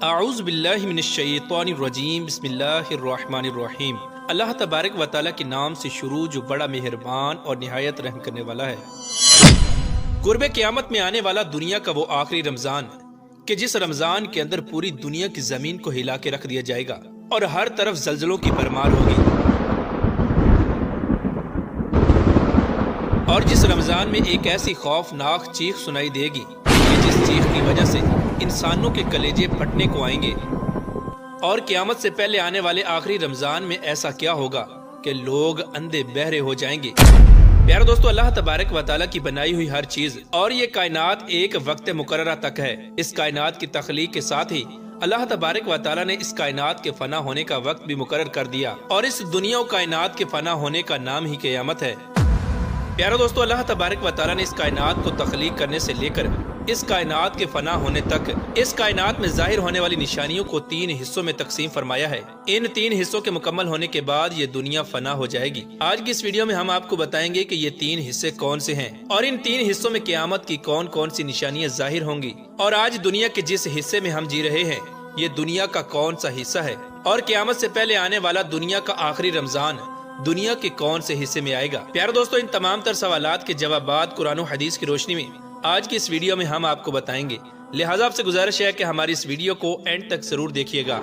اعوذ باللہ من الشیطان الرجیم بسم اللہ الرحمن الرحیم۔ اللہ تبارک و تعالیٰ کے نام سے شروع جو بڑا مہربان اور نہایت رحم کرنے والا ہے۔ قرب قیامت میں آنے والا دنیا کا وہ آخری رمضان کہ جس رمضان کے اندر پوری دنیا کی زمین کو ہلا کے رکھ دیا جائے گا اور ہر طرف زلزلوں کی بھرمار ہوگی، اور جس رمضان میں ایک ایسی خوفناک چیخ سنائی دے گی کہ جس چیخ کی وجہ سے انسانوں کے کلیجے پھٹنے کو آئیں گے۔ اور قیامت سے پہلے آنے والے آخری رمضان میں ایسا کیا ہوگا کہ لوگ اندھے بہرے ہو جائیں گے۔ پیارے دوستو، اللہ تبارک و تعالیٰ کی بنائی ہوئی ہر چیز اور یہ کائنات ایک وقت مقررہ تک ہے۔ اس کائنات کی تخلیق کے ساتھ ہی اللہ تبارک و تعالیٰ نے اس کائنات کے فنا ہونے کا وقت بھی مقرر کر دیا، اور اس دنیا و کائنات کے فنا ہونے کا نام ہی قیامت ہے۔ پیارے دوستو، اللہ تبارک و تعالیٰ نے اس کائنات کو تخلیق کرنے سے لے کر اس کائنات کے فنا ہونے تک اس کائنات میں ظاہر ہونے والی نشانیوں کو 3 حصوں میں تقسیم فرمایا ہے۔ ان 3 حصوں کے مکمل ہونے کے بعد یہ دنیا فنا ہو جائے گی۔ آج کی اس ویڈیو میں ہم آپ کو بتائیں گے کہ یہ 3 حصے کون سے ہیں اور ان 3 حصوں میں قیامت کی کون کون سی نشانیاں ظاہر ہوں گی، اور آج دنیا کے جس حصے میں ہم جی رہے ہیں یہ دنیا کا کون سا حصہ ہے، اور قیامت سے پہلے آنے والا دنیا کا آخری رمضان دنیا کے کون سے حصے میں آئے گا۔ پیارے دوستو، ان تمام تر سوالات کے جوابات قرآن و حدیث کی روشنی میں آج کی اس ویڈیو میں ہم آپ کو بتائیں گے، لہٰذا آپ سے گزارش ہے کہ ہماری اس ویڈیو کو اینڈ تک ضرور دیکھیے گا۔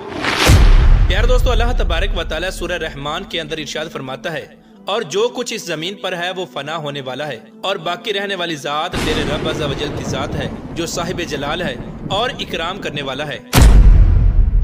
پیارے دوستو، اللہ تبارک و تعالیٰ سورہ رحمان کے اندر ارشاد فرماتا ہے، اور جو کچھ اس زمین پر ہے وہ فنا ہونے والا ہے، اور باقی رہنے والی ذات تیرے رب عز و جل کی ذات ہے جو صاحب جلال ہے اور اکرام کرنے والا ہے۔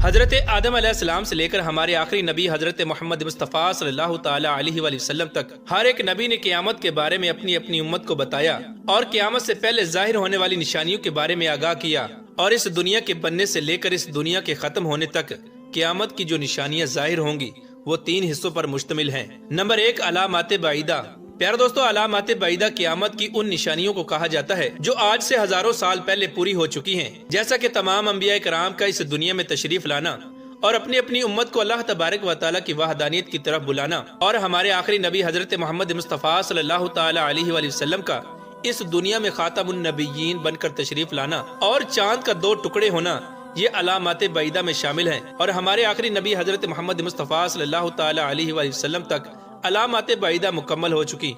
حضرت آدم علیہ السلام سے لے کر ہمارے آخری نبی حضرت محمد مصطفیٰ صلی اللہ تعالی علیہ وآلہ وسلم تک ہر ایک نبی نے قیامت کے بارے میں اپنی اپنی امت کو بتایا، اور قیامت سے پہلے ظاہر ہونے والی نشانیوں کے بارے میں آگاہ کیا، اور اس دنیا کے بننے سے لے کر اس دنیا کے ختم ہونے تک قیامت کی جو نشانیاں ظاہر ہوں گی وہ 3 حصوں پر مشتمل ہیں۔ نمبر 1، علامات بعیدہ۔ پیارے دوستو، علامات بعیدہ قیامت کی ان نشانیوں کو کہا جاتا ہے جو آج سے ہزاروں سال پہلے پوری ہو چکی ہیں، جیسا کہ تمام انبیاء کرام کا اس دنیا میں تشریف لانا اور اپنی اپنی امت کو اللہ تبارک و تعالیٰ کی وحدانیت کی طرف بلانا، اور ہمارے آخری نبی حضرت محمد مصطفیٰ صلی اللہ تعالی علیہ وآلہ وسلم کا اس دنیا میں خاتم النبیین بن کر تشریف لانا اور چاند کا 2 ٹکڑے ہونا، یہ علامات بعیدہ میں شامل ہیں، اور ہمارے آخری نبی حضرت محمد مصطفیٰ صلی اللہ تعالی علیہ وآلہ وسلم تک علامات بعیدہ مکمل ہو چکی۔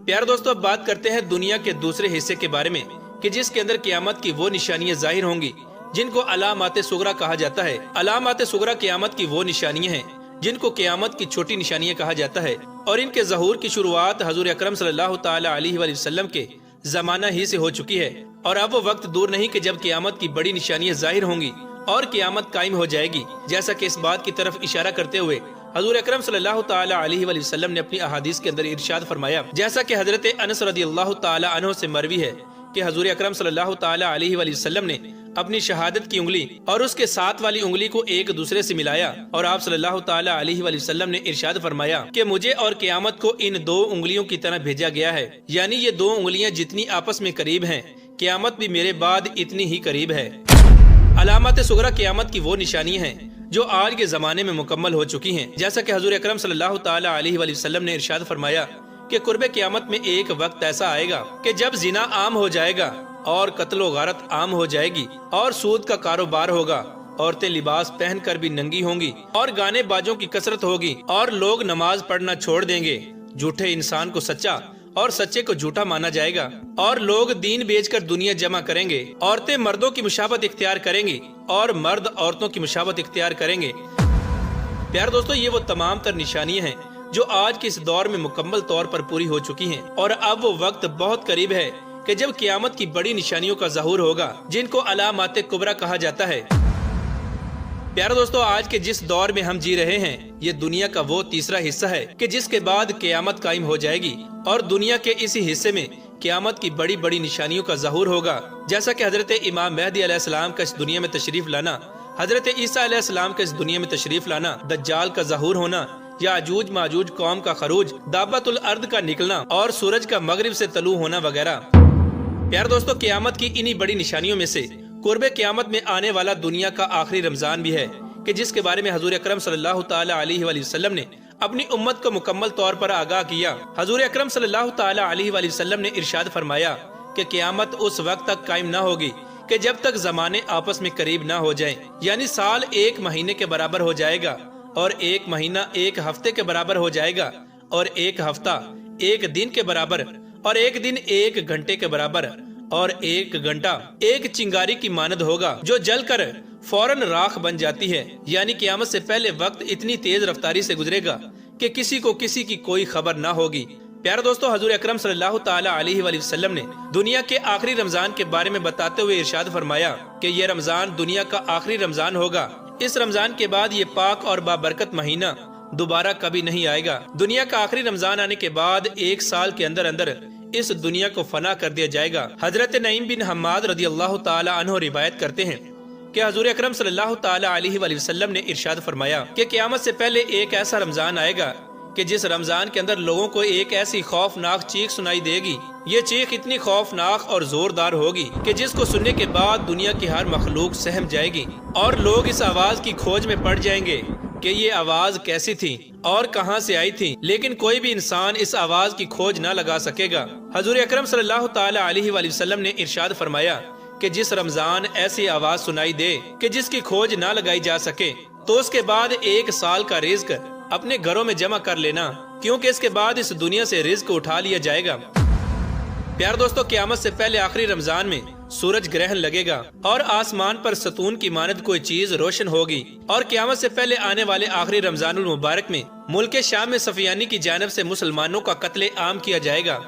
پیارے دوستو، اب بات کرتے ہیں دنیا کے دوسرے حصے کے بارے میں کہ جس کے اندر قیامت کی وہ نشانیاں ظاہر ہوں گی جن کو علامات صغریٰ کہا جاتا ہے۔ علامات صغریٰ قیامت کی وہ نشانیاں ہیں جن کو قیامت کی چھوٹی نشانیاں کہا جاتا ہے، اور ان کے ظہور کی شروعات حضور اکرم صلی اللہ تعالی علیہ وآلہ وسلم کے زمانہ ہی سے ہو چکی ہے، اور اب وہ وقت دور نہیں کہ جب قیامت کی بڑی نشانیاں ظاہر ہوں گی اور قیامت قائم ہو جائے گی، جیسا کہ اس بات کی طرف اشارہ کرتے ہوئے حضور اکرم صلی اللہ تعالی علیہ وآلہ وسلم نے اپنی احادیث کے اندر ارشاد فرمایا، جیسا کہ حضرت انس رضی اللہ تعالی عنہ سے مروی ہے کہ حضور اکرم صلی اللہ تعالی علیہ وآلہ وسلم نے اپنی شہادت کی انگلی اور اس کے ساتھ والی انگلی کو ایک دوسرے سے ملایا، اور آپ صلی اللہ تعالی علیہ وآلہ وسلم نے ارشاد فرمایا کہ مجھے اور قیامت کو ان 2 انگلیوں کی طرح بھیجا گیا ہے، یعنی یہ 2 انگلیاں جتنی آپس میں قریب ہیں قیامت بھی میرے بعد اتنی ہی قریب ہے۔ علامات صغریٰ قیامت کی وہ نشانیاں ہیں جو آج کے زمانے میں مکمل ہو چکی ہیں، جیسا کہ حضور اکرم صلی اللہ تعالی علیہ وآلہ وسلم نے ارشاد فرمایا کہ قرب قیامت میں ایک وقت ایسا آئے گا کہ جب زنا عام ہو جائے گا اور قتل و غارت عام ہو جائے گی اور سود کا کاروبار ہوگا، عورتیں لباس پہن کر بھی ننگی ہوں گی، اور گانے بازوں کی کثرت ہوگی، اور لوگ نماز پڑھنا چھوڑ دیں گے، جھوٹے انسان کو سچا اور سچے کو جھوٹا مانا جائے گا، اور لوگ دین بیچ کر دنیا جمع کریں گے، عورتیں مردوں کی مشابہت اختیار کریں گی اور مرد عورتوں کی مشابہت اختیار کریں گے۔ پیارے دوستو، یہ وہ تمام تر نشانیاں ہیں جو آج کے اس دور میں مکمل طور پر پوری ہو چکی ہیں، اور اب وہ وقت بہت قریب ہے کہ جب قیامت کی بڑی نشانیوں کا ظہور ہوگا جن کو علامات کبریٰ کہا جاتا ہے۔ پیارے دوستو، آج کے جس دور میں ہم جی رہے ہیں یہ دنیا کا وہ تیسرا حصہ ہے کہ جس کے بعد قیامت قائم ہو جائے گی، اور دنیا کے اسی حصے میں قیامت کی بڑی بڑی نشانیوں کا ظہور ہوگا، جیسا کہ حضرت امام مہدی علیہ السلام کا اس دنیا میں تشریف لانا، حضرت عیسیٰ علیہ السلام کا اس دنیا میں تشریف لانا، دجال کا ظہور ہونا، یاجوج ماجوج قوم کا خروج، دابت الارض کا نکلنا، اور سورج کا مغرب سے طلوع ہونا وغیرہ۔ پیارے دوستو، قیامت کی انہی بڑی نشانیوں میں سے قرب قیامت میں آنے والا دنیا کا آخری رمضان بھی ہے کہ جس کے بارے میں حضور اکرم صلی اللہ تعالی علیہ وآلہ وسلم نے اپنی امت کو مکمل طور پر آگاہ کیا۔ حضور اکرم صلی اللہ تعالی علیہ وآلہ وسلم نے ارشاد فرمایا کہ قیامت اس وقت تک قائم نہ ہوگی کہ جب تک زمانے آپس میں قریب نہ ہو جائیں، یعنی سال 1 مہینے کے برابر ہو جائے گا، اور 1 مہینہ 1 ہفتے کے برابر ہو جائے گا، اور 1 ہفتہ 1 دن کے برابر، اور 1 دن 1 گھنٹے کے برابر، اور 1 گھنٹہ 1 چنگاری کی مانند ہوگا جو جل کر فوراً راکھ بن جاتی ہے، یعنی قیامت سے پہلے وقت اتنی تیز رفتاری سے گزرے گا کہ کسی کو کسی کی کوئی خبر نہ ہوگی۔ پیارے دوستو، حضور اکرم صلی اللہ تعالی علیہ وآلہ وسلم نے دنیا کے آخری رمضان کے بارے میں بتاتے ہوئے ارشاد فرمایا کہ یہ رمضان دنیا کا آخری رمضان ہوگا۔ اس رمضان کے بعد یہ پاک اور بابرکت مہینہ دوبارہ کبھی نہیں آئے گا۔ دنیا کا آخری رمضان آنے کے بعد 1 سال کے اندر اندر اس دنیا کو فنا کر دیا جائے گا۔ حضرت نعیم بن حماد رضی اللہ تعالی عنہ روایت کرتے ہیں کہ حضور اکرم صلی اللہ تعالی علیہ وآلہ وسلم نے ارشاد فرمایا کہ قیامت سے پہلے ایک ایسا رمضان آئے گا کہ جس رمضان کے اندر لوگوں کو ایک ایسی خوفناک چیخ سنائی دے گی، یہ چیخ اتنی خوفناک اور زوردار ہوگی کہ جس کو سننے کے بعد دنیا کی ہر مخلوق سہم جائے گی، اور لوگ اس آواز کی کھوج میں پڑ جائیں گے کہ یہ آواز کیسی تھی اور کہاں سے آئی تھی، لیکن کوئی بھی انسان اس آواز کی کھوج نہ لگا سکے گا۔ حضور اکرم صلی اللہ تعالی علیہ وآلہ وسلم نے ارشاد فرمایا کہ جس رمضان ایسی آواز سنائی دے کہ جس کی کھوج نہ لگائی جا سکے، تو اس کے بعد 1 سال کا رزق اپنے گھروں میں جمع کر لینا، کیونکہ اس کے بعد اس دنیا سے رزق اٹھا لیا جائے گا۔ پیار دوستو، قیامت سے پہلے آخری رمضان میں سورج گرہن لگے گا اور آسمان پر ستون کی مانند کوئی چیز روشن ہوگی، اور قیامت سے پہلے آنے والے آخری رمضان المبارک میں ملک شام میں سفیانی کی جانب سے مسلمانوں کا قتل عام کیا جائے گا۔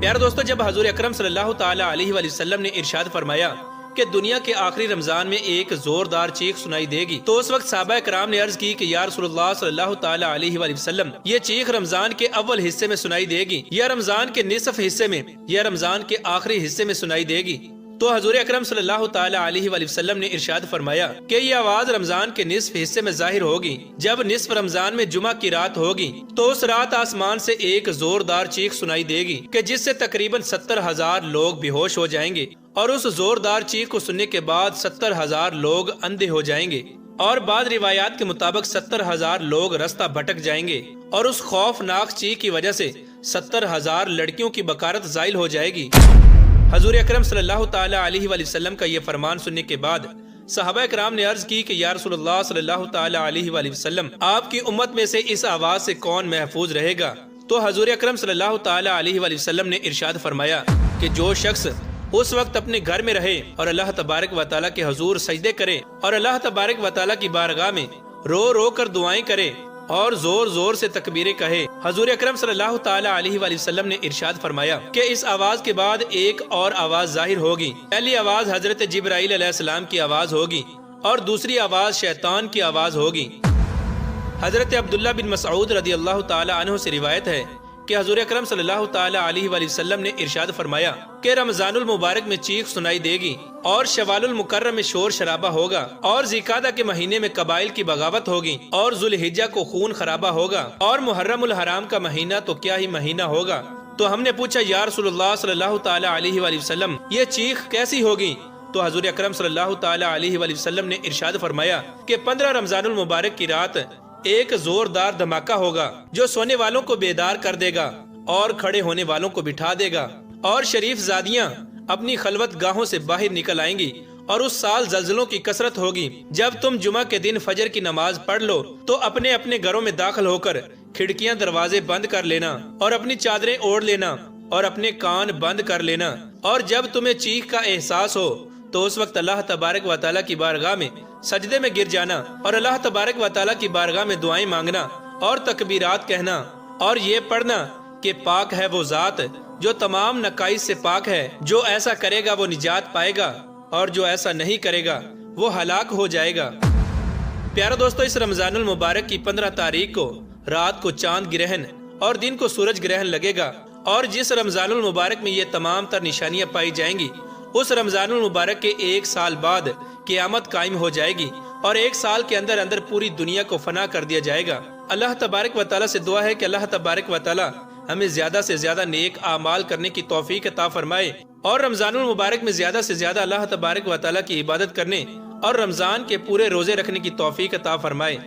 پیار دوستو، جب حضور اکرم صلی اللہ تعالی علیہ وآلہ وسلم نے ارشاد فرمایا کہ دنیا کے آخری رمضان میں ایک زوردار چیخ سنائی دے گی، تو اس وقت صحابہ کرام نے عرض کی کہ یا رسول اللہ صلی اللہ تعالی علیہ وآلہ وسلم، یہ چیخ رمضان کے اول حصے میں سنائی دے گی یا رمضان کے نصف حصے میں یا رمضان کے آخری حصے میں سنائی دے گی؟ تو حضور اکرم صلی اللہ تعالی علیہ وآلہ وسلم نے ارشاد فرمایا کہ یہ آواز رمضان کے نصف حصے میں ظاہر ہوگی۔ جب نصف رمضان میں جمعہ کی رات ہوگی تو اس رات آسمان سے ایک زوردار چیخ سنائی دے گی کہ جس سے تقریباً 70,000 لوگ بے ہوش ہو جائیں گے، اور اس زوردار چیخ کو سننے کے بعد 70,000 لوگ اندھے ہو جائیں گے، اور بعض روایات کے مطابق 70,000 لوگ رستہ بھٹک جائیں گے، اور اس خوفناک چیخ کی وجہ سے 70,000 لڑکیوں کی بکارت زائل ہو جائے گی۔ حضور اکرم صلی اللہ تعالی علیہ وآلہ وسلم کا یہ فرمان سننے کے بعد صحابہ کرام نے عرض کی کہ یا رسول اللہ صلی اللہ تعالی علیہ وآلہ وسلم، آپ کی امت میں سے اس آواز سے کون محفوظ رہے گا؟ تو حضور اکرم صلی اللہ تعالی علیہ وآلہ وسلم نے ارشاد فرمایا کہ جو شخص اس وقت اپنے گھر میں رہے اور اللہ تبارک و تعالیٰ کے حضور سجدے کرے اور اللہ تبارک و تعالیٰ کی بارگاہ میں رو رو کر دعائیں کرے اور زور زور سے تکبیریں کہے۔ حضور اکرم صلی اللہ تعالی علیہ وآلہ وسلم نے ارشاد فرمایا کہ اس آواز کے بعد ایک اور آواز ظاہر ہوگی۔ پہلی آواز حضرت جبرائیل علیہ السلام کی آواز ہوگی، اور دوسری آواز شیطان کی آواز ہوگی۔ حضرت عبداللہ بن مسعود رضی اللہ تعالی عنہ سے روایت ہے کہ حضور اکرم صلی اللہ تعالی علیہ وآلہ وسلم نے ارشاد فرمایا کہ رمضان المبارک میں چیخ سنائی دے گی، اور شوال المکرم میں شور شرابہ ہوگا، اور ذیقعدہ کے مہینے میں قبائل کی بغاوت ہوگی، اور ذوالحجہ کو خون خرابہ ہوگا، اور محرم الحرام کا مہینہ تو کیا ہی مہینہ ہوگا۔ تو ہم نے پوچھا یا رسول اللہ صلی اللہ تعالی علیہ وآلہ وسلم، یہ چیخ کیسی ہوگی؟ تو حضور اکرم صلی اللہ تعالی علیہ وآلہ وسلم نے ارشاد فرمایا کہ 15 رمضان المبارک کی رات ایک زوردار دھماکہ ہوگا جو سونے والوں کو بیدار کر دے گا اور کھڑے ہونے والوں کو بٹھا دے گا، اور شریف زادیاں اپنی خلوت گاہوں سے باہر نکل آئیں گی، اور اس سال زلزلوں کی کثرت ہوگی۔ جب تم جمعہ کے دن فجر کی نماز پڑھ لو تو اپنے اپنے گھروں میں داخل ہو کر کھڑکیاں دروازے بند کر لینا، اور اپنی چادریں اوڑھ لینا، اور اپنے کان بند کر لینا، اور جب تمہیں چیخ کا احساس ہو تو اس وقت اللہ تبارک و تعالیٰ کی بارگاہ میں سجدے میں گر جانا، اور اللہ تبارک و تعالیٰ کی بارگاہ میں دعائیں مانگنا اور تکبیرات کہنا، اور یہ پڑھنا کہ پاک ہے وہ ذات جو تمام نقائص سے پاک ہے، جو ایسا کرے گا وہ نجات پائے گا، اور جو ایسا نہیں کرے گا وہ ہلاک ہو جائے گا۔ پیارا دوستو، اس رمضان المبارک کی 15 تاریخ کو رات کو چاند گرہن اور دن کو سورج گرہن لگے گا، اور جس رمضان المبارک میں یہ تمام تر نشانیاں پائی جائیں گی، اس رمضان المبارک کے 1 سال بعد قیامت قائم ہو جائے گی، اور 1 سال کے اندر اندر پوری دنیا کو فنا کر دیا جائے گا۔ اللہ تبارک و تعالیٰ سے دعا ہے کہ اللہ تبارک و تعالیٰ ہمیں زیادہ سے زیادہ نیک اعمال کرنے کی توفیق عطا فرمائے، اور رمضان المبارک میں زیادہ سے زیادہ اللہ تبارک و تعالیٰ کی عبادت کرنے اور رمضان کے پورے روزے رکھنے کی توفیق عطا فرمائے۔